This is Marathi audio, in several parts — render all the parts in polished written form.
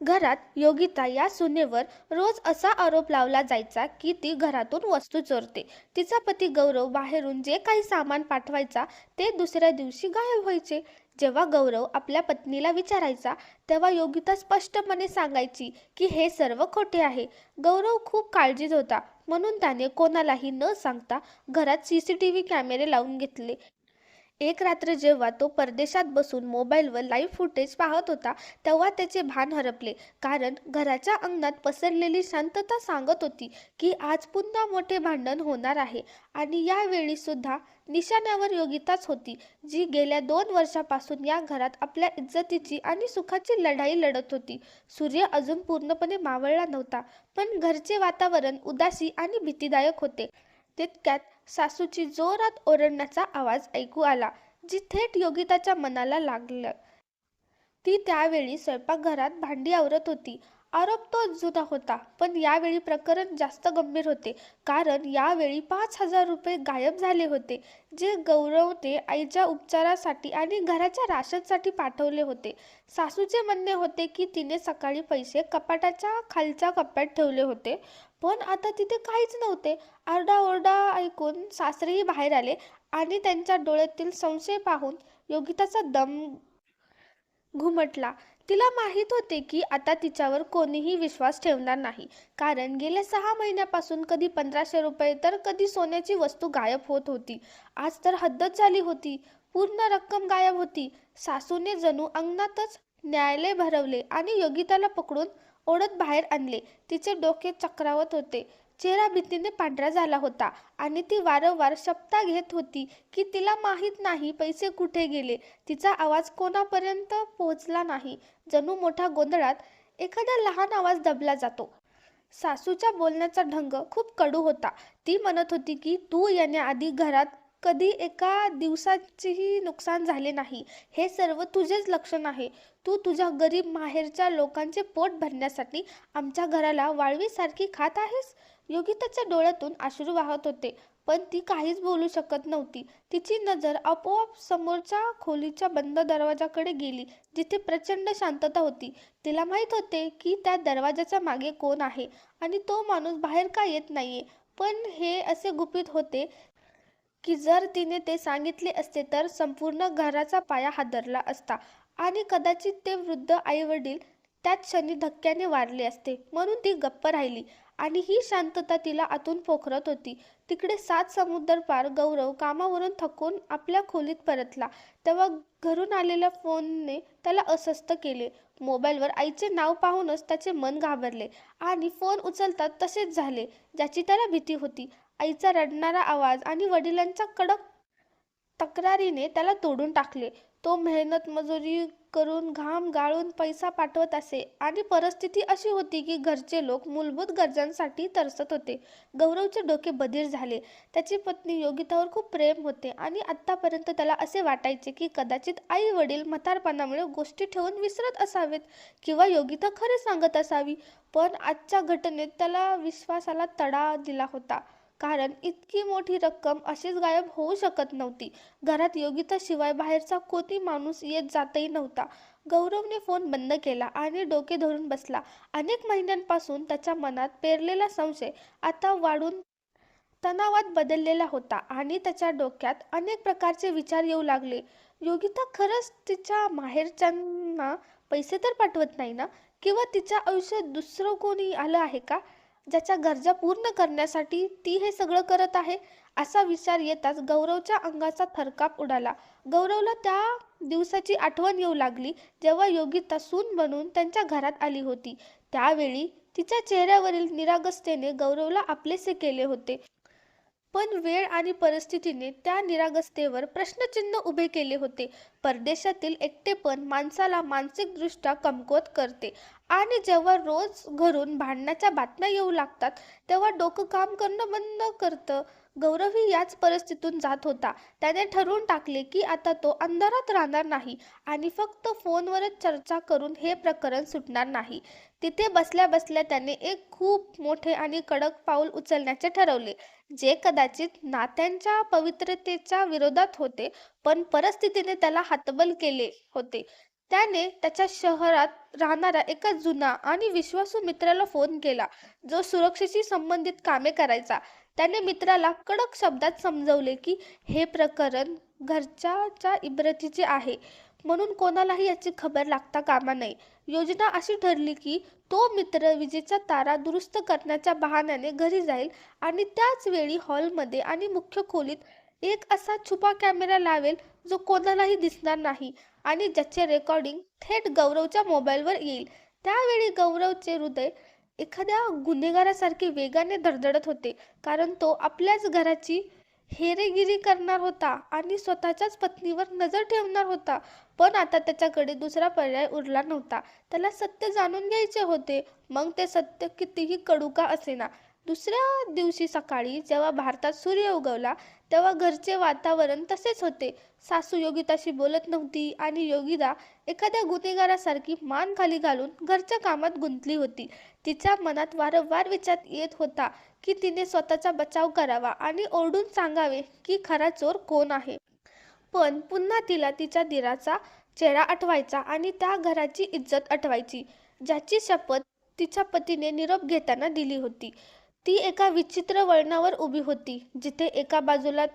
घरात योगिता या सुनेवर रोज असा आरोप लावला जायचा की ती घरातून वस्तू चोरते. तिचा पती गौरव बाहेरून जे काही सामान पाठवायचा ते दुसऱ्या दिवशी गायब व्हायचे. जेव्हा गौरव आपल्या पत्नीला विचारायचा तेव्हा योगिता स्पष्टपणे सांगायची की हे सर्व खोटे आहे. गौरव खूप काळजीत होता, म्हणून त्याने कोणालाही न सांगता घरात सीसीटीव्ही कॅमेरे लावून घेतले. एक रात्र जेव्हा तो परदेशात बसून मोबाईलवर लाईव्ह फुटेज पाहत होता तेव्हा त्याचे भान हरपले. कारण घराच्या अंगणात पसरलेली शांतता सांगत होती की आज पुन्हा मोठे भांडण होणार आहे. आणि यावेळी सुद्धा निशाण्यावर योगिताच होती, जी गेल्या 2 वर्षापासून या घरात आपल्या इज्जतीची आणि सुखाची लढाई लढत होती. सूर्य अजून पूर्णपणे मावळला नव्हता, पण घरचे वातावरण उदासी आणि भीतीदायक होते. तितक्यात सासूची जोरात ओरडण्याचा आवाज ऐकू आला, जी थेट योगिताच्या मनाला लागलं. ती त्यावेळी स्वयंपाकघरात भांडी आवरत होती. आरोप तोच जुना होता, पण यावेळी प्रकरण जास्त गंभीर होते. कारण यावेळी 5,000 रुपये गायब झाले होते, जे गौरवने आईच्या उपचारासाठी आणि घराच्या राशनसाठी पाठवले होते. सासूचे म्हणणे होते की तिने सकाळी पैसे कपाटाच्या खालच्या कप्प्यात ठेवले होते, पण आता तिथे काहीच नव्हते. आरडाओरडा ऐकून सासरेही बाहेर आले आणि त्यांच्या डोळ्यातील संशय पाहून योगिताचा दम घुमटला. तिला माहीत होते की आता तिच्यावर कोणीही विश्वास ठेवणार नाही. कारण गेल्या 6 महिन्यापासून कधी 1,500 रुपये तर कधी सोन्याची वस्तू गायब होत होती. आज तर हद्दच झाली होती. पूर्ण रक्कम गायब होती. सासूने जणू अंगणातच न्यायालय भरवले आणि योगिताला पकडून ओढत बाहेर आणले. तिचे डोके चक्रावत होते. चेहरा भीतीने पांढरा झाला होता आणि ती वारंवार शपथा घेत होती की तिला माहीत नाही पैसे कुठे गेले. तिचा आवाज कोणापर्यंत पोहोचला नाही. जणू मोठ्या गोंधळात एखादा लहान आवाज दबला जातो. सासूच्या बोलण्याचा ढंग खूप कडू होता. ती म्हणत होती की तू येण्याआधी घरात कधी एका दिवसाचेही नुकसान झाले नाही. हे सर्व तुझेच लक्षण आहे. तू तुझ्या गरीब माहेरच्या लोकांचे पोट भरण्यासाठी आमच्या घराला वाळवीसारखी खात आहेस. योगिताच्या डोळ्यातून अश्रू वाहत होते, पण ती काहीच बोलू शकत नव्हती. तिची नजर आपोआप समोरच्या खोलीच्या बंद दरवाजाकडे गेली, जिथे प्रचंड शांतता होती. तिला माहीत होते की त्या दरवाजाच्या मागे कोण आहे आणि तो माणूस बाहेर का येत नाहीये. पण हे असे गुपित होते की जर तिने ते सांगितले असते तर संपूर्ण घराचा पाया हादरला असता आणि कदाचित ते वृद्ध आईवडील त्याच क्षणी धक्क्याने वारले असते. म्हणून ती गप्प राहिली आणि ही शांतता तिला आतून पोखरत होती. तिकडे 7 समुद्र पार गौरव कामावरून थकून आपल्या खोलीत परतला तेव्हा घरून आलेल्या फोनने त्याला अस्वस्थ केले. मोबाईलवर आईचे नाव पाहूनच त्याचे मन घाबरले आणि फोन उचलतात तसेच झाले, ज्याची त्याला भीती होती. आईचा रडणारा आवाज आणि वडिलांच्या कडक तक्रारीने त्याला तोडून टाकले. तो मेहनत मजुरी करून घाम गाळून पैसा पाठवत असे आणि परिस्थिती अशी होती की घरचे लोक मूलभूत गरजांसाठी तरसत होते. गौरवचे डोके बधीर झाले. त्याची पत्नी योगितावर खूप प्रेम होते आणि आत्तापर्यंत त्याला असे वाटायचे की कदाचित आई वडील म्हातारपणामुळे गोष्टी ठेवून विसरत असावेत किंवा योगिता खरे सांगत असावी. पण आजच्या घटनेत त्याला विश्वासाला तडा दिला होता. कारण इतकी मोठी रक्कम अशीच गायब होऊ शकत नव्हती. घरात योगिताशिवाय बाहेरचा कोणी माणूस येत जातही नव्हता. गौरवने फोन बंद केला आणि डोके धरून बसला. अनेक महिन्यांपासून त्याच्या मनात पेरलेला संशय आता वाढून तणावात बदललेला होता आणि त्याच्या डोक्यात अनेक प्रकारचे विचार येऊ लागले. योगिता खरंच तिच्या माहेरच्यांना पैसे तर पाठवत नाही ना? किंवा तिच्या आयुष्यात दुसरं कोणी आलं आहे का, ज्याच्या गरजा पूर्ण करण्यासाठी ती हे सगळं करत आहे? असा विचार येताच गौरवच्या अंगाचा थरकाप उडाला. गौरवला त्या दिवसाची आठवण येऊ लागली जेव्हा योगिता सून बनून त्यांच्या घरात आली होती. त्यावेळी तिच्या चेहऱ्यावरील निरागसतेने गौरवला आपलेसे केले होते. पण वेळ आणि परिस्थितीने त्या निरागसतेवर प्रश्नचिन्ह उभे केले होते. परदेशातील एकटेपण माणसाला मानसिकदृष्ट्या कमकुवत करते आणि जेव्हा रोज घरून भांडणाच्या बातम्या येऊ लागतात तेव्हा डोकं काम करणं बंद करतं. गौरवही याच परिस्थितीतून जात होता. त्याने ठरवून टाकले की आता तो अंधारात राहणार नाही आणि फक्त फोनवरच चर्चा करून हे प्रकरण सुटणार नाही. तिथे बसल्या बसल्या त्याने एक खूप मोठे आणि कडक पाऊल उचलण्याचे ठरवले, जे कदाचित नात्यांच्या पवित्रतेच्या विरोधात होते, पण परिस्थितीने त्याला हतबल केले होते. त्याने त्याच्या शहरात राहणाऱ्या एका जुना आणि विश्वासू मित्राला फोन केला, जो सुरक्षेशी संबंधित कामे करायचा. त्याने मित्राला कडक शब्दात समजवले की हे प्रकरण घरच्याच्या इब्रतीचे आहे, म्हणून कोणालाही याची खबर लागता कामा नये. योजना अशी ठरली की तो मित्र विजेच्या तारा दुरुस्त करण्याच्या बहाण्याने घरी जाईल आणि त्याच वेळी हॉलमध्ये आणि मुख्य खोलीत एक असा छुपा कॅमेरा लावेल जो कोणालाही दिसणार नाही आणि ज्याचे रेकॉर्डिंग थेट गौरवच्या मोबाईलवर येईल. त्यावेळी गौरवचे हृदय एखाद्या गुन्हेगारासारखे वेगाने धडधडत होते, कारण तो आपल्याच घराची हेरेगिरी करणार होता आणि स्वतःच्याच पत्नीवर नजर ठेवणार होता. पण आता त्याच्याकडे दुसरा पर्याय उरला नव्हता. त्याला सत्य जाणून घ्यायचे होते, मग ते सत्य कितीही कडू का असेना. दुसऱ्या दिवशी सकाळी जेव्हा भारतात सूर्य उगवला, तेव्हा घरचे वातावरण तसेच होते. सासू योगिताशी बोलत नव्हती आणि योगिता एखाद्या गुन्हेगारासारखी मान खाली घालून घरच्या कामात गुंतली होती. तिच्या मनात वारंवार विचार येत होता की तिने स्वतःचा बचाव करावा आणि ओरडून सांगावे की खरा चोर कोण आहे. पण पुन्हा तिला तिच्या दिराचा चेहरा आठवायचा आणि त्या घराची इज्जत आठवायची, ज्याची शपथ तिच्या पतीने निरोप घेताना दिली होती. ती एका विचित्र वळणावर उभी होती, जिथे एका बाजूला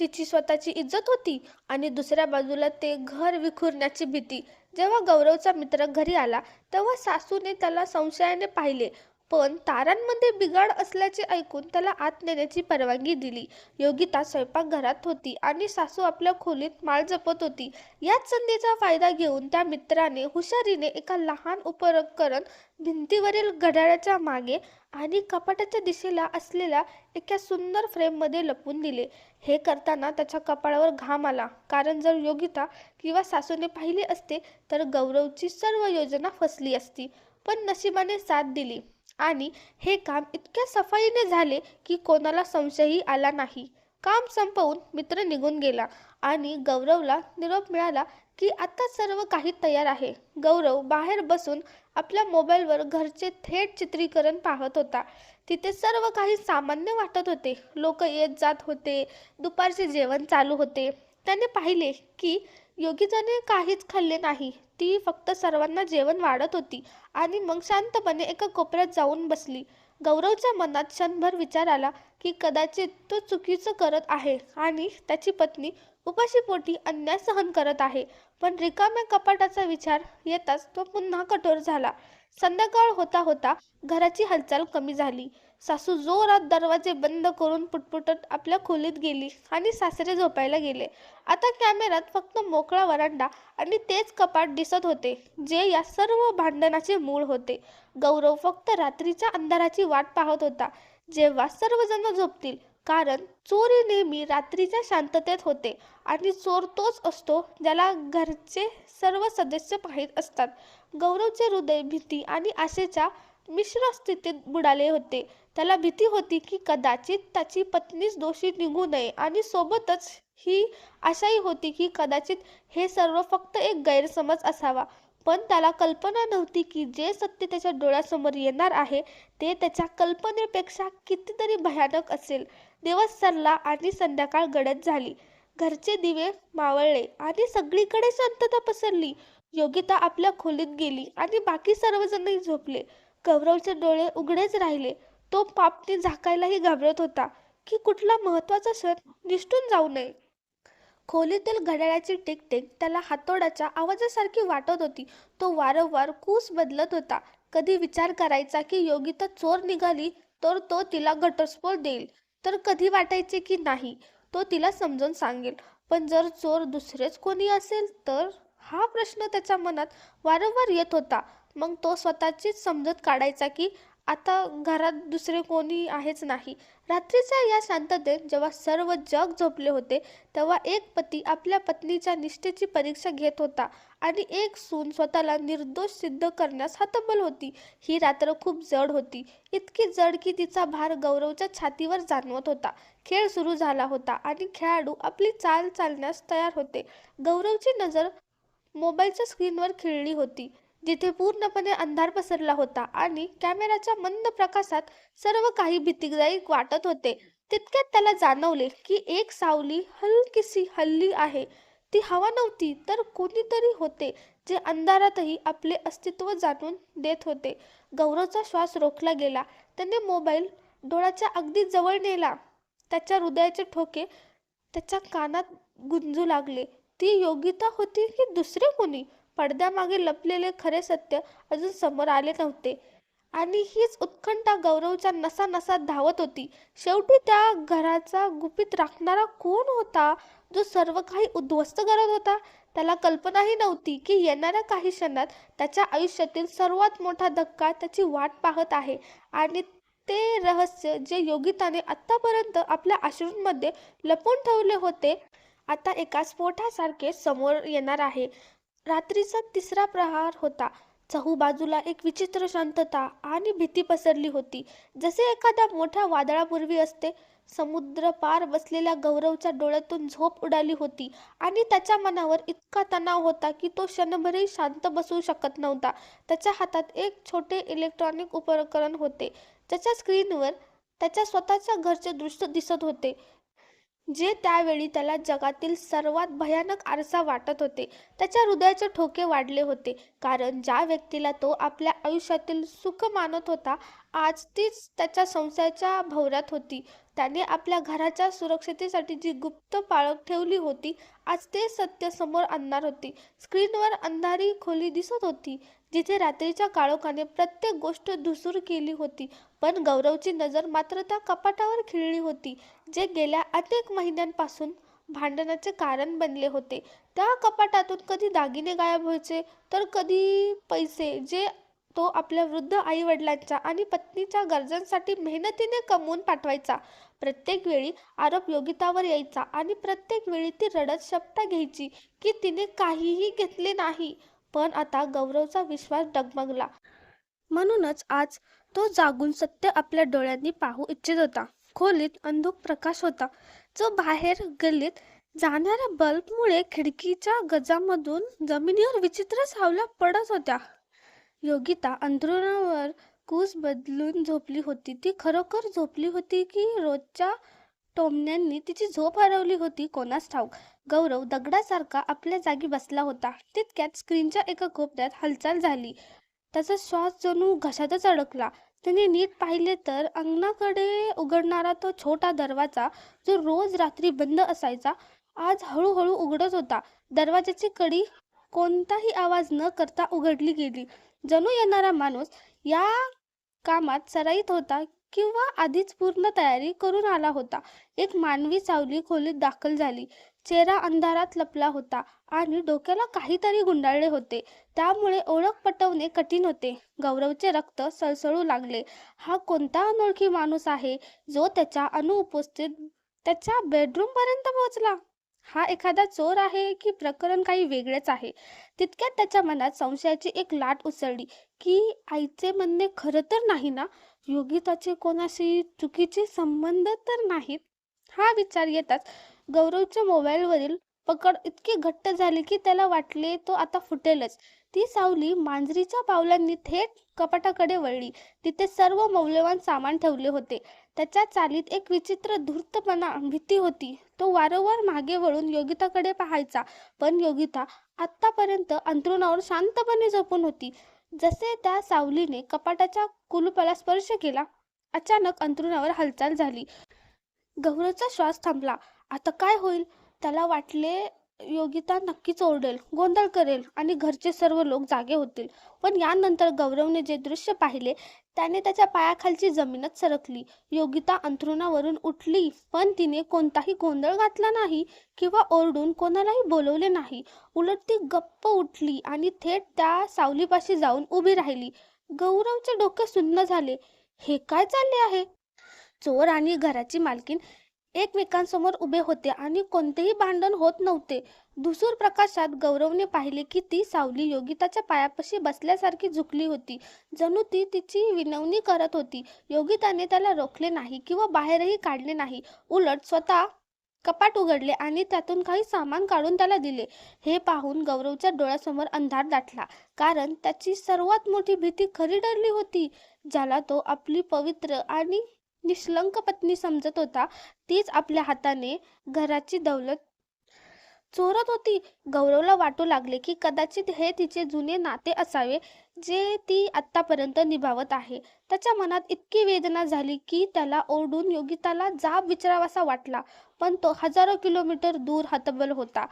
तिची स्वतःची इज्जत होती आणि दुसऱ्या बाजूला ते घर विखुरण्याची भीती. जेव्हा गौरवचा मित्र घरी आला, तेव्हा सासूने त्याला संशयाने पाहिले, पण तारांमध्ये बिघाड असल्याचे ऐकून त्याला आत नेण्याची परवानगी दिली. योगिता स्वयंपाकघरात होती आणि सासू आपल्या खोलीत माळ जपत होती. याच संधीचा फायदा घेऊन त्या मित्राने हुशारीने एका लहान उपकरण भिंतीवरील घड्याळाच्या मागे आणि कपाटाच्या दिशेला असलेल्या एका सुंदर फ्रेममध्ये लपवून दिले. हे करताना त्याच्या कपाळावर घाम आला, कारण जर योगिता किंवा सासूने पाहिले असते तर गौरवची सर्व योजना फसली असती. पण नशिबाने साथ दिली आणि हे काम इतक्या सफाईने झाले की कोणाला संशयही आला नाही. काम संपवून मित्र निघून गेला आणि गौरवला निरोप मिळाला की आता सर्व काही तयार आहे. गौरव बाहेर बसून आपल्या मोबाईलवर घरचे थेट चित्रीकरण पाहत होता. तिथे सर्व काही सामान्य वाटत होते. लोक येत जात होते, दुपारचे जेवण चालू होते. त्याने पाहिले की योगिताने काहीच खाल्ले नाही. ती फक्त सर्वांना जेवण वाढत होती आणि मग शांतपणे एका कोपऱ्यात जाऊन बसली. गौरवच्या मनात क्षणभर विचार आला की कदाचित तो चुकीचं करत आहे आणि त्याची पत्नी उपाशीपोटी अन्याय सहन करत आहे. पण रिकाम्या कपाटाचा विचार येताच तो पुन्हा कठोर झाला. संध्याकाळ होता होता घराची हालचाल कमी झाली. सासू जोरात दरवाजे बंद करून पुटपुटत आपल्या खोलीत गेली आणि सासरे झोपायला गेले. आता कॅमेऱ्यात फक्त मोकळा वरांडा आणि तेच कपाट दिसत होते, जे या सर्व भांडणाचे मूळ होते. गौरव फक्त रात्रीच्या अंधाराची वाट पाहत होता, जेव्हा सर्वजण झोपतील, कारण चोरी नेहमी रात्रीच्या शांततेत होते आणि चोर तोच असतो ज्याला घरचे सर्व सदस्य पाहत असतात. गौरवचे हृदय भीती आणि आशेच्या मिश्र स्थितीत बुडाले होते. त्याला भीती होती की कदाचित त्याची पत्नीच दोषी निघू नये आणि सोबतच ही आशाही होती की कदाचित हे सर्व फक्त एक गैरसमज असावा. पण त्याला कल्पना नव्हती की जे सत्य त्याच्या डोळ्यासमोर येणार आहे ते त्याच्या कल्पनेपेक्षा कितीतरी भयानक असेल. दिवस सरला आणि संध्याकाळ गडद झाली. घरचे दिवे मावळले आणि सगळीकडे शांतता पसरली. योगिता आपल्या खोलीत गेली आणि बाकी सर्वजणही झोपले. गौरवचे डोळे उघडेच राहिले. तो पापणी झाकायलाही घाबरत होता की कुठला महत्वाचा क्षण निसटून जाऊ नये. खोलीतील घड्याळाची टिकटिक त्याला हातोड्याच्या आवाजासारखी वाटत होती. तो वारंवार कूस बदलत होता. कधी विचार करायचा की योगिता चोर निघाली तर तो तिला घटस्फोट देईल, तर कधी वाटायचे की नाही, तो तिला समजून सांगेल. पण जर चोर दुसरेच कोणी असेल तर, हा प्रश्न त्याच्या मनात वारंवार येत होता. मग तो स्वतःचीच समजूत काढायचा की आता घरात दुसरे कोणी आहेच नाही. रात्रीच्या या शांततेत जेव्हा सर्व जग झोपले होते, तेव्हा एक पती आपल्या पत्नीच्या निष्ठेची परीक्षा घेत होता आणि एक सून स्वतःला निर्दोष सिद्ध करण्यास हतबल होती. ही रात्र खूप जड होती, इतकी जड की तिचा भार गौरवच्या छातीवर जाणवत होता. खेळ सुरू झाला होता आणि खेळाडू आपली चाल चालण्यास तयार होते. गौरवची नजर मोबाईलच्या स्क्रीनवर खिळली होती, जिथे पूर्णपणे अंधार पसरला होता आणि कॅमेऱ्याच्या मंद प्रकाशात सर्व काही भीतीदायक वाटत होते. तितक्यात त्याला जाणवले की एक सावली हलकीशी हलली आहे. ती हवा नव्हती तर कोणीतरी होते, जे अंधारातही आपले अस्तित्व जाणून देत होते. गौरवचा श्वास रोखला गेला. त्याने मोबाईल डोळ्याच्या अगदी जवळ नेला. त्याच्या हृदयाचे ठोके त्याच्या कानात गुंजू लागले. ती योगिता होती की दुसरे कोणी? पडद्यामागे लपलेले खरे सत्य अजून समोर आले नव्हते. आणि हीच उत्कंठा गौरवच्या नसा-नसात धावत होती. शेवटी त्या घराचा गुपित राखणारा कोण होता, जो सर्व काही उद्ध्वस्त करत होता? त्याला कल्पनाही नव्हती की येणाऱ्या काही क्षणात त्याच्या आयुष्यातील सर्वात मोठा धक्का त्याची वाट पाहत आहे. आणि ते रहस्य जे योगिताने आत्तापर्यंत आपल्या अश्रूंमध्ये लपवून ठेवले होते, आता एका स्फोटासारखे समोर येणार आहे. रात्रीचा 3रा प्रहार होता. चहूबाजूला एक विचित्र शांतता आणि भीती पसरली होती, जसे एखाद्या मोठ्या वादळापूर्वी असते. समुद्र पार बसलेल्या गौरवच्या डोळ्यातून झोप उडाली होती आणि त्याच्या मनावर इतका तणाव होता की तो क्षणभरही शांत बसू शकत नव्हता. त्याच्या हातात एक छोटे इलेक्ट्रॉनिक उपकरण होते, ज्याच्या स्क्रीनवर त्याच्या स्वतःच्या घरचे दृश्य दिसत होते, जे त्यावेळी त्याला जगातील सर्वात भयानक आरसा वाटत होते. त्याच्या हृदयाचे ठोके वाढले होते, कारण ज्या व्यक्तीला तो आपल्या आयुष्यातील सुख मानत होता, आज तीच त्याच्या संशयाच्या भोवऱ्यात होती. त्याने आपल्या घराच्या सुरक्षिततेसाठी जी गुप्त पाळत ठेवली होती, आज ते सत्य समोर आणणार होती. स्क्रीनवर अंधारी खोली दिसत होती, जिथे रात्रीच्या काळोखाने प्रत्येक गोष्ट धूसर केली होती. पण गौरवची नजर मात्र त्या कपाटावर खिळली होती, जे गेल्या अनेक महिन्यांपासून भांडणाचे कारण बनले होते. त्या कपाटातून कधी दागिने गायब व्हायचे, तर कधी पैसे, जे तो आपल्या वृद्ध आईवडिलांच्या आणि पत्नीच्या गरजांसाठी मेहनतीने कमवून पाठवायचा. प्रत्येक वेळी आरोप योगितावर यायचा आणि प्रत्येक वेळी ती रडत शपथ घ्यायची की तिने काहीही घेतले नाही. पण आता गौरवचा विश्वास डगमगला. म्हणूनच आज तो जागून सत्य आपल्या डोळ्यांनी पाहू इच्छित होता. खोलीत अंधुक प्रकाश होता, जो बाहेर गल्लीत जाणाऱ्या बल्बमुळे खिडकीच्या गजामधून जमिनीवर विचित्र सावल्या पडत होत्या. योगिता अंथरुणावर कूस बदलून झोपली होती. ती खरोखर झोपली होती की रोजच्या टोमण्यांनी तिची झोप हरवली होती, कोणास ठाऊक. गौरव दगडासारखा आपल्या जागी बसला होता. तितक्यात स्क्रीनच्या एका कोपऱ्यात हालचाल झाली. त्याचा श्वास जणू घशातच अडकला. त्याने नीट पाहिले तर अंगणाकडे उघडणारा तो छोटा दरवाजा, जो रोज रात्री बंद असायचा, आज हळूहळू उघडत होता. दरवाजाची कडी कोणताही आवाज न करता उघडली गेली, जणू येणारा माणूस या कामात सराईत होता किंवा आधीच पूर्ण तयारी करून आला होता. एक मानवी सावली खोलीत दाखल झाली. चेहरा अंधारात लपला होता आणि डोक्याला काहीतरी गुंडाळले होते, त्यामुळे ओळख पटवणे कठीण होते. गौरवचे रक्त सळसळू लागले. हा कोणता अनोळखी माणूस आहे, जो त्याच्या अनुपस्थित त्याच्या बेडरूमपर्यंत पोहोचला? हा एखादा चोर आहे की प्रकरण काही वेगळेच आहे? तितक्यात त्याच्या मनात संशयाची एक लाट उसळली की आईचे म्हणणे खरं तर नाही ना? योगिताचे कोणाशी चुकीचे संबंध तर नाहीत? हा विचार येताच गौरवच्या मोबाईलवरील पकड इतकी घट्ट झाली की त्याला वाटले तो आता फुटेलच. ती सावली मांजरीच्या पावलांनी थेट कपाटाकडे वळली. तिथे सर्व मौल्यवान सामान ठेवले होते. त्याच्या चालीत एक विचित्र धूर्तपणा, भीती होती. तो वारंवार मागे वळून योगिताकडे पाहायचा, पण योगिता आत्तापर्यंत अंथरुणावर शांतपणे झोपून होती. जसे त्या सावलीने कपाटाच्या कुलूपाला स्पर्श केला, अचानक अंथरुणावर हालचाल झाली. गौरवचा श्वास थांबला. आता काय होईल? त्याला वाटले योगिता नक्कीच ओरडेल, गोंधळ करेल आणि घरचे सर्व लोक जागे होतील. पण यानंतर गौरवने जे दृश्य पाहिले, त्याने त्याच्या पायाखालची जमीनच सरकली. योगिता अंथरुणावरून उठली, पण तिने कोणताही गोंधळ घातला नाही किंवा ओरडून कोणालाही बोलवले नाही. उलट ती गप्प उठली आणि थेट त्या सावलीपाशी जाऊन उभी राहिली. गौरवचे डोके सुन्न झाले. हे काय चालले आहे? चोर आणि घराची मालकीण एकमेकांसमोर उभे होते आणि कोणतेही भांडण होत नव्हते. धुसूर प्रकाशात गौरवने पाहिले की ती सावली योगिताच्या पायापाशी बसल्यासारखी झुकली होती, जणू ती तिची विनवणी करत होती. योगिताने त्याला रोखले नाही किंवा बाहेरही काढले नाही. उलट स्वतः कपाट उघडले आणि त्यातून काही सामान काढून त्याला दिले. हे पाहून गौरवच्या डोळ्यासमोर अंधार दाटला, कारण त्याची सर्वात मोठी भीती खरी ठरली होती. ज्याला तो आपली पवित्र आणि निष्कलंक पत्नी समजत होता, तीच आपल्या हाताने घराची दौलत चोरत होती. गौरवला वाटू लागले की कदाचित हे तिचे जुने नाते असावे जे ती आत्तापर्यंत निभावत आहे. त्याच्या मनात इतकी वेदना झाली की त्याला ओरडून योगिताला जाब विचारावासा वाटला, पण तो हजारो किलोमीटर दूर हतबल होता.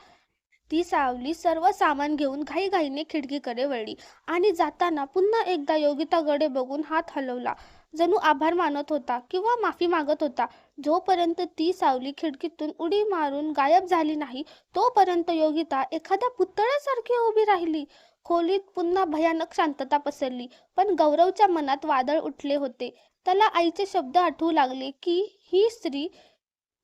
ती सावली सर्व सामान घेऊन घाईघाईने खिडकीकडे वळली आणि जाताना पुन्हा एकदा योगिताकडे बघून हात हलवला, जणू आभार मानत होता किंवा माफी मागत होता. जोपर्यंत ती सावली खिडकीतून उडी मारून गायब झाली नाही तोपर्यंत योगिता एखाद्या पुतळ्यासारखी उभी राहिली. खोलीत पुन्हा भयानक शांतता पसरली, पण गौरवच्या मनात वादळ उठले होते. त्याला आईचे शब्द आठवू लागले की ही स्त्री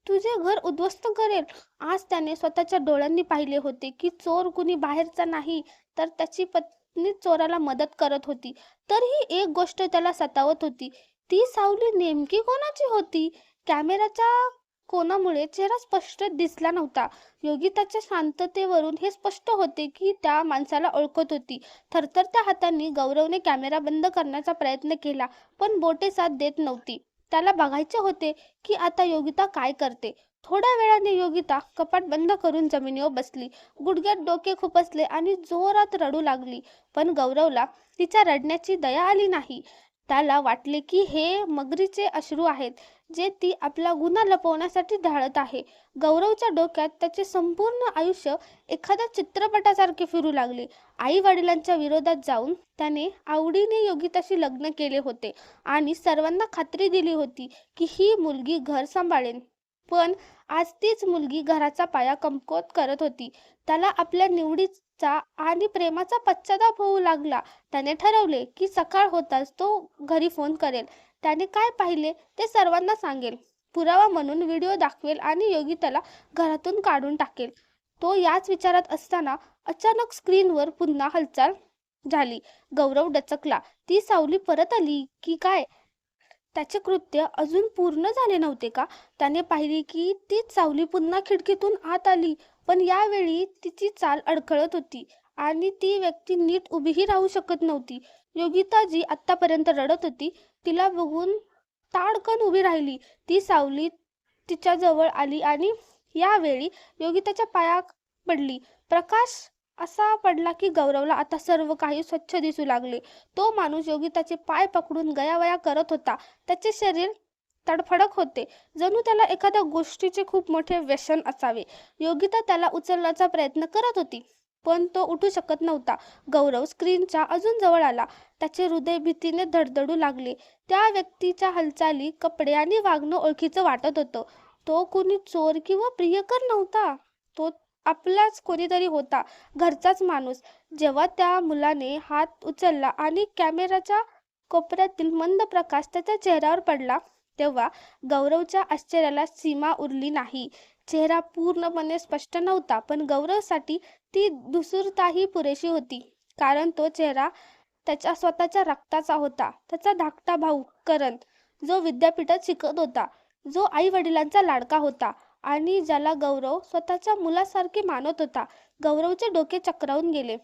तुझे घर उद्ध्वस्त करेल. आज त्याने स्वतःच्या डोळ्यांनी पाहिले होते की चोर कुणी बाहेरचा नाही, तर त्याची पत्नी चोराला मदत करत होती. तरीही एक गोष्ट त्याला सतावत होती, ती सावली नेमकी कोणाची होती? कॅमेऱ्याच्या कोणामुळे चेहरा स्पष्ट दिसला नव्हता. योगिताच्या शांततेवरून हे स्पष्ट होते की त्या माणसाला ओळखत होती. थरथरत्या हातांनी गौरवने कॅमेरा बंद करण्याचा प्रयत्न केला, पण बोटे साथ देत नव्हती. त्याला बघायचे होते की आता योगिता काय करते. थोड्या वेळाने योगिता कपाट बंद करून जमिनीवर बसली. गुडघ्यात डोके खुपसले आणि जोरात रडू लागली. पण गौरवला तिच्या रडण्याची दया आली नाही. त्याला वाटले की हे मगरीचे अश्रू आहेत जे ती आपला गुन्हा लपवण्यासाठी ढाळत आहे. गौरवच्या डोक्यात त्याचे संपूर्ण आयुष्य एखाद्या चित्रपटासारखे फिरू लागले. आई वडिलांच्या विरोधात जाऊन त्याने आवडीने योगिताशी लग्न केले होते आणि सर्वांना खात्री दिली होती की ही मुलगी घर सांभाळेल. पण आज तीच मुलगी घराचा पाया कमकुवत करत होती. त्याला आपल्या निवडीचा आणि प्रेमाचा पश्चाताप होऊ लागला. त्याने ठरवले की सकाळ होताच तो घरी फोन करेल. त्याने काय पाहिले ते सर्वांना सांगेल, पुरावा म्हणून व्हिडिओ दाखवेल आणि योगिताला घरातून काढून टाकेल. तो याच विचारात असताना अचानक स्क्रीनवर पुन्हा हालचाल झाली. गौरव डचकला. ती सावली परत आली की काय? त्याचे कृत्य अजून पूर्ण झाले नव्हते का? त्याने पाहिली की तीच सावली पुन्हा खिडकीतून आत आली, पण यावेळी तिची चाल अडखळत होती आणि ती व्यक्ती नीट उभीही राहू शकत नव्हती. योगिता जी आत्तापर्यंत रडत होती तिला बघून ताडकन उभी राहिली. ती सावली तिच्या जवळ आली आणि यावेळी योगिताच्या पायात पडली. प्रकाश असा पडला की गौरवला आता सर्व काही स्वच्छ दिसू लागले. तो माणूस योगिताचे पाय पकडून गयावया करत होता. त्याचे शरीर तडफडक होते, जणू त्याला एखाद्या गोष्टीचे खूप मोठे व्यसन असावे. योगिता त्याला उचलण्याचा प्रयत्न करत होती, पण तो उठू शकत नव्हता. गौरव स्क्रीनच्या अजून जवळ आला. त्याचे हृदय भीतीने धडधडू लागले. त्या व्यक्तीच्या हालचाली, कपडे आणि वागणं ओळखीचं वाटत होतं. तो कोणी चोर किंवा प्रियकर नव्हता. तो आपलाच कोणीतरी होता, घरचाच माणूस. जेव्हा त्या मुलाने हात उचलला आणि कॅमेऱ्याच्या कोपऱ्यातील मंद प्रकाश त्याच्या चेहऱ्यावर पडला तेव्हा गौरवच्या आश्चर्याला सीमा उरली नाही. चेहरा पूर्णपणे स्पष्ट नव्हता, पण गौरवसाठी ती धूसरताही पुरेशी होती, कारण तो चेहरा त्याच्या स्वतःच्या रक्ताचा होता. त्याचा धाकटा भाऊ करण, जो विद्यापीठात शिकत होता, जो आई वडिलांचा लाडका होता आणि ज्याला गौरव स्वतःच्या मुलासारखे मानत होता. गौरवचे डोके चक्रावून गेले.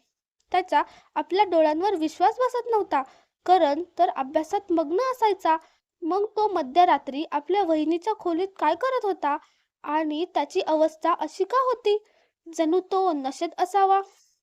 त्याचा आपल्या डोळ्यांवर विश्वास बसत नव्हता. करण तर अभ्यासात मग्न असायचा, मग तो मध्यरात्री आपल्या वहिनीच्या खोलीत काय करत होता? आणि त्याची अवस्था अशी का होती, जणू तो नशेत असावा?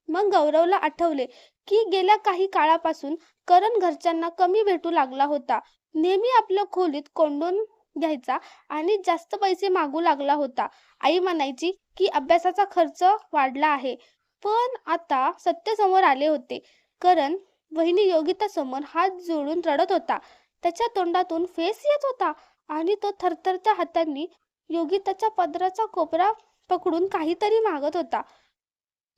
मग गौरवला आठवले की गेल्या काही काळापासून करण घरच्यांना कमी भेटू लागला होता. नेहमी आपल्या खोलीत कोंडून घ्यायचा आणि जास्त पैसे मागू लागला होता. आई म्हणायची की अभ्यासाचा खर्च वाढला आहे, पण आता सत्य समोर आले होते. करण वहिनी योगिता समोर हात जोडून रडत होता. त्याच्या तोंडातून फेस येत होता आणि तो थरथरत्या हातांनी योगिताच्या पदराचा कोपरा पकडून काहीतरी मागत होता.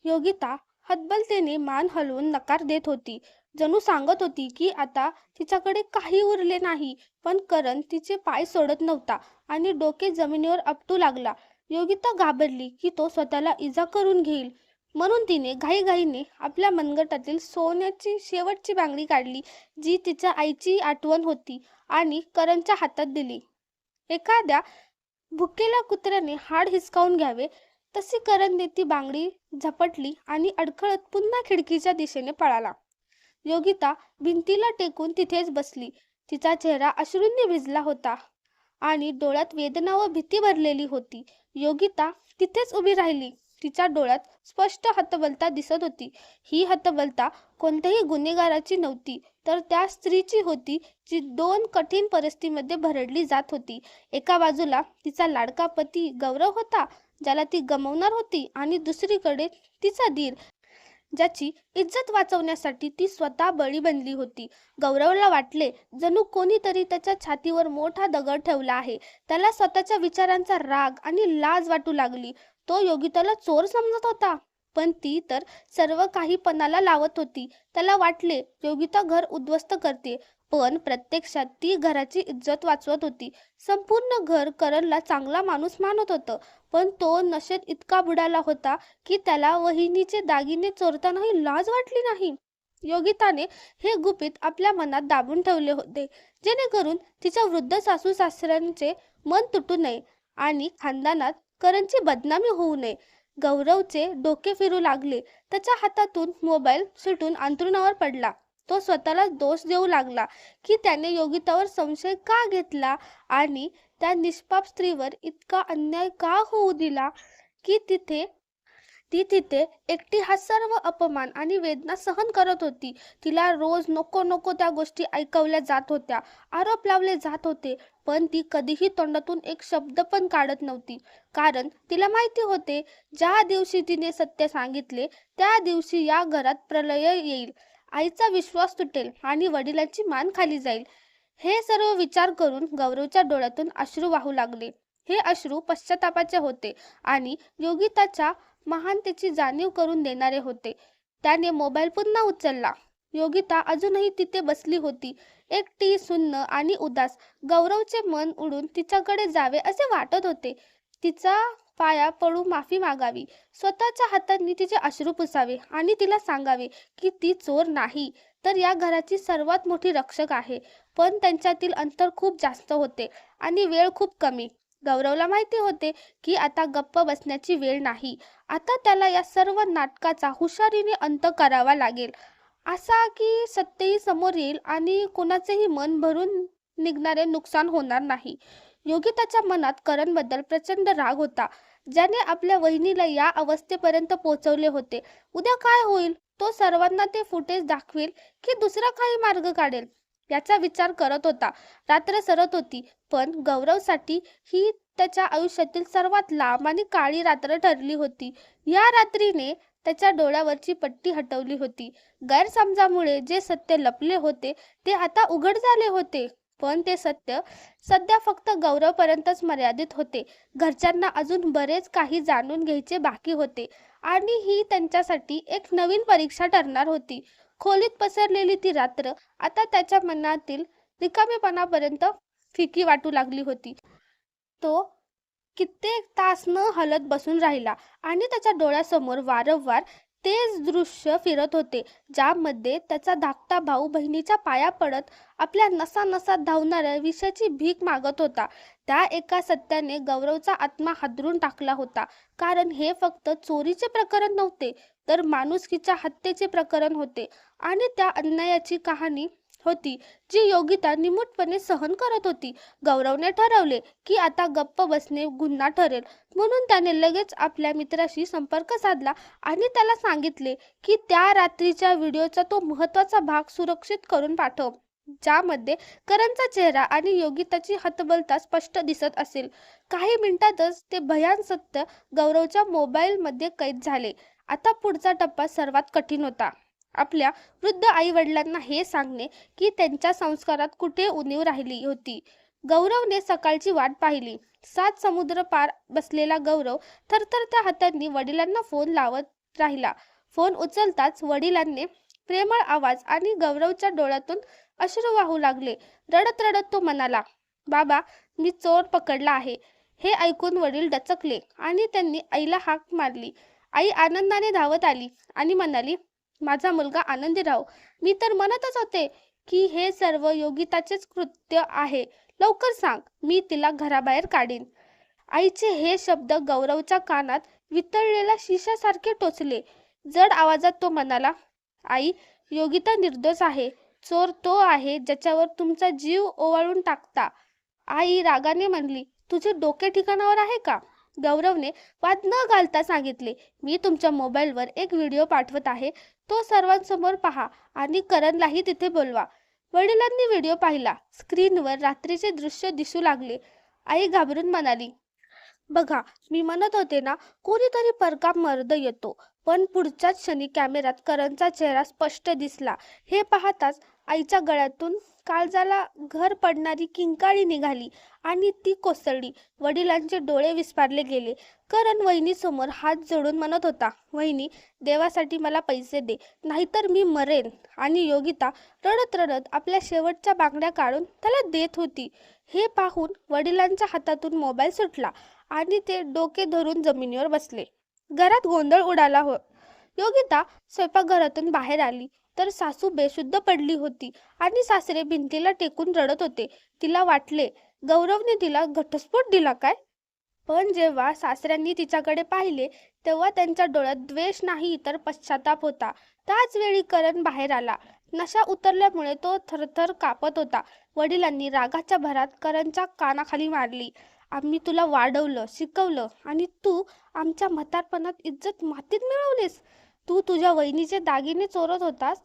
योगिता हतबलतेने मान हलवून नकार देत होती, जणू सांगत होती की आता तिच्याकडे काही उरले नाही. पण करण तिचे पाय सोडत नव्हता आणि डोके जमिनीवर आपटू लागला. योगिता घाबरली की तो स्वतःला इजा करून घेईल, म्हणून तिने घाईघाईने आपल्या मनगटातील सोन्याची शेवटची बांगडी काढली, जी तिच्या आईची आठवण होती, आणि करणच्या हातात दिली. एखाद्या भुकेल्या कुत्र्याने हाड हिसकावून घ्यावे तशी करणने ती बांगडी झपटली आणि अडखळत पुन्हा खिडकीच्या दिशेने पळाला. योगिता भिंतीला टेकून तिथेच बसली. तिचा चेहरा अश्रूंनी भिजला होता आणि डोळ्यात वेदना व भीती भरलेली होती. योगिता तिथेच उभी राहिली, तिच्या डोळ्यात स्पष्ट हतबलता दिसत होती. ही हतबलता कोणत्याही गुन्हेगाराची नव्हती, तर त्या स्त्रीची होती जी दोन कठीण परिस्थितीमध्ये भरडली जात होती. एका बाजूला तिचा लाडका पती गौरव होता, ज्याला ती गमावणार होती, आणि दुसरीकडे तिचा दीर, ज्याची इज्जत वाचवण्यासाठी ती स्वतः बळी बनली होती. गौरवला वाटले जणू कोणीतरी त्याच्या छातीवर मोठा दगड ठेवला आहे. त्याला स्वतःच्या विचारांचा राग आणि लाज वाटू लागली. तो योगिताला चोर समजत होता, पण ती तर सर्व काही पणाला लावत होती. त्याला वाटले योगिता घर उद्ध्वस्त करते, पण प्रत्यक्षात ती घराची इज्जत वाचवत होती. संपूर्ण घर करणला चांगला माणूस मानत होतं, पण तो नशेत इतका बुडाला होता की त्याला वहिनीचे दागिने चोरतानाही लाज वाटली नाही. योगिताने हे गुपित आपल्या मनात दाबून ठेवले होते, जेणेकरून तिच्या वृद्ध सासू सासऱ्यांचे मन तुटू नये आणि खानदानात करणची बदनामी होऊ नये. गौरवचे डोके फिरू लागले. त्याच्या हातातून मोबाईल सुटून अंथरुणावर पडला. तो स्वतःला दोष देऊ लागला की त्याने योगितावर संशय का घेतला आणि त्या निष्पाप स्त्रीवर इतका अन्याय का होऊ दिला, की ती तिथे एकटी हा सर्व अपमान आणि वेदना सहन करत होती. तिला रोज नको नको त्या गोष्टी ऐकवल्या जात होत्या, आरोप लावले जात होते, पण ती कधीही तोंडातून एक शब्द पण काढत नव्हती. कारण तिला माहिती होते, ज्या दिवशी तिने सत्य सांगितले त्या दिवशी या घरात प्रलय येईल, आईचा विश्वास तुटेल आणि वडिलांची मान खाली जाईल. हे सर्व विचार करून गौरवच्या डोळ्यातून अश्रू वाहू लागले. हे अश्रू पश्चातापाचे होते आणि योगिताच्या महानतेची जाणीव करून देणारे होते. त्याने मोबाईल पुन्हा उचलला. योगिता अजूनही तिथे बसली होती, एकटी, सुन्न आणि उदास. गौरवचे मन उडून तिच्याकडे जावे असे वाटत होते. तिचा पाया पडू माफी मागावी, स्वतःच्या हातांनी तिचे अश्रू पुसावे आणि तिला सांगावे की ती चोर नाही, तर या घराची सर्वात मोठी रक्षक आहे. पण त्यांच्यातील अंतर खूप जास्त होते आणि वेळ खूप कमी. गौरवला माहिती होते की आता गप्प बसण्याची वेळ नाही. आता त्याला या सर्व नाटकाचा हुशारीने अंत करावा लागेल, असा की सत्यही समोर येईल आणि कोणाचेही मन भरून निघणारे नुकसान होणार नाही. योगिताच्या मनात करणबद्दल प्रचंड राग होता, ज्याने आपल्या वहिनीला या अवस्थेपर्यंत पोहोचवले होते. उद्या काय होईल? तो सर्वांना ते फुटेज दाखवेल की दुसरा काही मार्ग काढेल, याचा विचार करत होता. रात्र सरत होती, पण गौरवसाठी ही त्याच्या आयुष्यातील सर्वात लांब आणि काळी रात्र ठरली होती. या रात्रीने त्याच्या डोळ्यावरची पट्टी हटवली होती. गैरसमजामुळे जे सत्य लपले होते ते आता उघड झाले होते, पण ते सत्य सध्या फक्त गौरवपर्यंतच मर्यादित होते. घरच्यांना अजून बरेच काही जाणून घ्यायचे बाकी होते आणि ही त्यांच्यासाठी एक नवीन परीक्षा ठरणार होती. खोलीत पसरलेली ती रात्र आता त्याच्या मनातील रिकामेपणापर्यंत फिकी वाटू लागली होती. तो कित्येक तास न हलत बसून राहिला आणि त्याच्या डोळ्यासमोर वारंवार तेच दृश्य फिरत होते, ज्यामध्ये त्याचा धाकटा भाऊ बहिणीच्या पाया पडत आपल्या नसा नसात धावणाऱ्या विषयाची भीक मागत होता. त्या एका सत्याने गौरवचा आत्मा हादरून टाकला होता, कारण हे फक्त चोरीचे प्रकरण नव्हते, तर माणुसकीच्या हत्येचे प्रकरण होते आणि त्या अन्यायाची कहाणी होती जी योगिता निमूटपणे सहन करत होती. गौरवने ठरवले की आता गप्प बसणे गुन्हा ठरेल, म्हणून त्याने लगेच आपल्या मित्राशी संपर्क साधला आणि त्याला सांगितले की त्या रात्रीच्या व्हिडिओचा तो महत्त्वाचा भाग सुरक्षित करून पाठव, ज्यामध्ये करणचा चेहरा आणि योगिताची हतबलता स्पष्ट दिसत असेल. काही मिनिटातच ते भयान सत्य गौरवच्या मोबाईलमध्ये कैद झाले. आता पुढचा टप्पा सर्वात कठीण होता. आपल्या वृद्ध आई वडिलांना हे सांगणे की त्यांच्या संस्कारात कुठे उणीव राहिली होती. गौरवने सकाळची वाट पाहिली. 7 समुद्र पार बसलेला गौरव थरथरत्या हातांनी वडिलांना फोन लावत राहिला. फोन उचलताच वडिलांनी प्रेमळ आवाज आणि गौरवच्या डोळ्यातून अश्रू वाहू लागले. रडत रडत तो म्हणाला, "बाबा, मी चोर पकडला आहे." हे ऐकून वडील डचकले आणि त्यांनी आईला हाक मारली. आई आनंदाने धावत आली आणि म्हणाली, "माझा मुलगा आनंदी राहो. मी तर म्हणतच होते की हे सर्व योगिताचेच कृत्य आहे. लवकर सांग, मी तिला घराबाहेर काढीन." आईचे हे शब्द गौरवच्या कानात वितळलेल्या शिशासारखे टोचले. जड आवाजात तो म्हणाला, "आई, योगिता निर्दोष आहे. चोर तो आहे ज्याच्यावर तुमचा जीव ओवाळून टाकता." आई रागाने म्हणली, "तुझे डोके ठिकाणावर आहे का? गौरवने वाद न घालता सांगितले, मी तुमच्या मोबाईलवर एक व्हिडिओ पाठवत आहे, तो सर्वांसमोर पहा आणि करणलाही तिथे बोलवा. वडिलांनी व्हिडिओ पाहिला. स्क्रीनवर रात्रीचे दृश्य दिसू लागले. आई घाबरून म्हणाली, बघा, मी म्हणत होते ना, कोणीतरी परका मर्द येतो. पण पुढच्याच क्षणी कॅमेऱ्यात करणचा चेहरा स्पष्ट दिसला. हे पाहताच आईच्या गळ्यातून काळजाला घर पडणारी किंकाळी निघाली आणि ती कोसळली. वडिलांचे डोळे विस्फारले गेले. करण वहिनीसमोर हात जोडून म्हणत होता, वहिनी, देवासाठी मला पैसे दे, नाहीतर मी मरेन. आणि योगिता रडत रडत आपल्या शेवटच्या बांगड्या काढून त्याला देत होती. हे पाहून वडिलांच्या हातातून मोबाईल सुटला आणि ते डोके धरून जमिनीवर बसले. घरात गोंधळ उडाला योगिता स्वयंपाकघरातून बाहेर आली तर सासू बेशुद्ध पडली होती आणि सासरे भिंतीला टेकून रडत होते. तिला वाटले, गौरवने तिला घटस्फोट दिला काय? पण जेव्हा सासऱ्यांनी तिच्याकडे पाहिले तेव्हा त्यांच्या डोळ्यात द्वेष नाही तर पश्चाताप होता. त्याच वेळी करण बाहेर आला. नशा उतरल्यामुळे तो थरथर कापत होता. वडिलांनी रागाच्या भरात करणच्या कानाखाली मारली, आम्ही तुला वाढवलं, शिकवलं आणि तू आमच्या म्हातारपणात इज्जत मातीत मिळवलीस. तू तुझ्या वहिनीचे दागिने चोरत होतास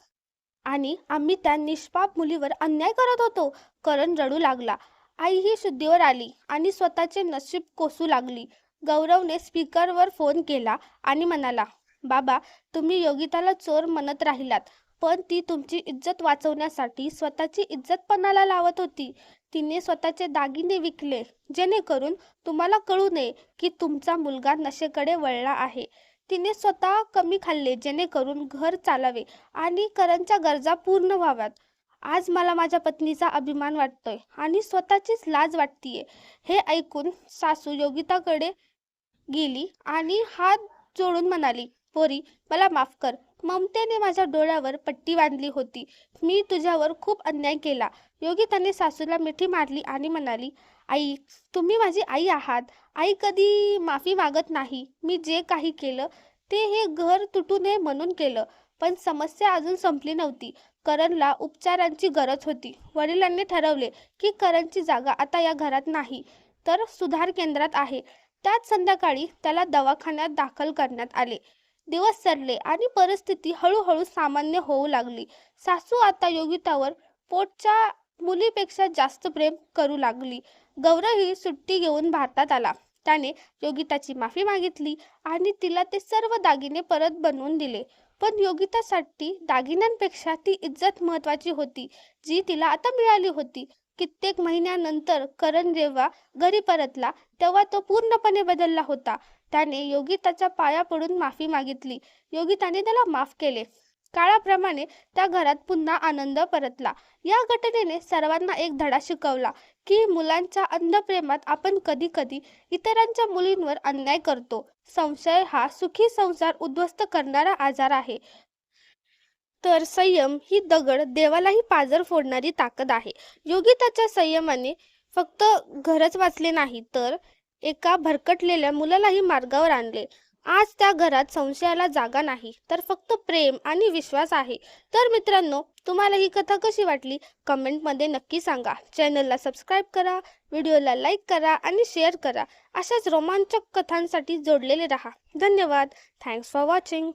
आणि आम्ही त्या निष्पाप मुलीवर अन्याय करत होतो. करण रडू लागला. आई ही शुद्धीवर आली आणि स्वतःचे नशीब कोसू लागली. गौरवने स्पीकरवर फोन केला आणि म्हणाला, बाबा, तुम्ही योगिताला चोर म्हणत राहिलात, पण ती तुमची इज्जत वाचवण्यासाठी स्वतःची इज्जत पणाला लावत होती. तिने स्वतःचे दागिने विकले जेणेकरून तुम्हाला कळू नये की तुमचा मुलगा नशेकडे वळला आहे. तिने स्वतः कमी खाल्ले जेणेकरून घर चालावे आणि करणच्या गरजा पूर्ण व्हाव्यात. आज मला माझ्या पत्नीचा अभिमान वाटतोय आणि स्वतःचीच लाज वाटतीये. हे ऐकून सासू योगिताकडे गेली आणि हात जोडून म्हणाली, पोरी, मला माफ कर. ममतेने माझ्या डोळ्यावर पट्टी बांधली होती. मी तुझ्यावर खूप अन्याय केला. योगिताने सासूला मिठी मारली आणि म्हणाली, आई, तुम्ही माझी आई आहात. आई कधी माफी मागत नाही. मी जे काही केलं ते हे घर तुटू नये म्हणून केलं. पण समस्या अजून संपली नव्हती. करणला उपचारांची गरज होती. वडिलांनी ठरवले की करणची जागा आता या घरात नाही तर सुधार केंद्रात आहे. त्याच संध्याकाळी त्याला दवाखान्यात दाखल करण्यात आले. दिवस सरले आणि परिस्थिती हळूहळू सामान्य होऊ लागली. सासू आता योगितावर पोटच्या मुलीपेक्षा जास्त प्रेम करू लागली. गौरवही सुट्टी घेऊन भारतात आला. त्याने योगिताची माफी मागितली आणि तिला ते सर्व दागिने परत बनवून दिले. पण योगितासाठी दागिन्यांपेक्षा ती इज्जत महत्वाची होती, जी तिला आता मिळाली होती. कित्येक महिन्यानंतर करण जेव्हा घरी परतला तेव्हा तो पूर्णपणे बदलला होता. त्याने योगिताच्या पाया पडून माफी मागितली. योगिताने त्याला माफ केले. काळाप्रमाणे त्या घरात पुन्हा आनंद परतला. या घटनेने सर्वांना एक धडा शिकवला की मुलांच्या अंध प्रेमात आपण कधी कधी इतरांच्या मुलींवर अन्याय करतो. संशय हा सुखी संसार उद्ध्वस्त करणारा आजार आहे. तर संयम ही दगड देवालाही पाझर फोडणारी ताकद आहे. योगिताच्या संयमाने फक्त घरच वाचले नाही तर एका भरकटलेल्या मुलालाही मार्गावर आणले. आज त्या घरात संशयाला जागा नाही तर फक्त प्रेम आणि विश्वास आहे. तर मित्रांनो, तुम्हाला ही कथा कशी वाटली कमेंटमध्ये नक्की सांगा. चॅनलला सबस्क्राईब करा, व्हिडिओला लाईक करा आणि शेअर करा. अशाच रोमांचक कथांसाठी जोडलेले रहा. धन्यवाद. Thanks for watching.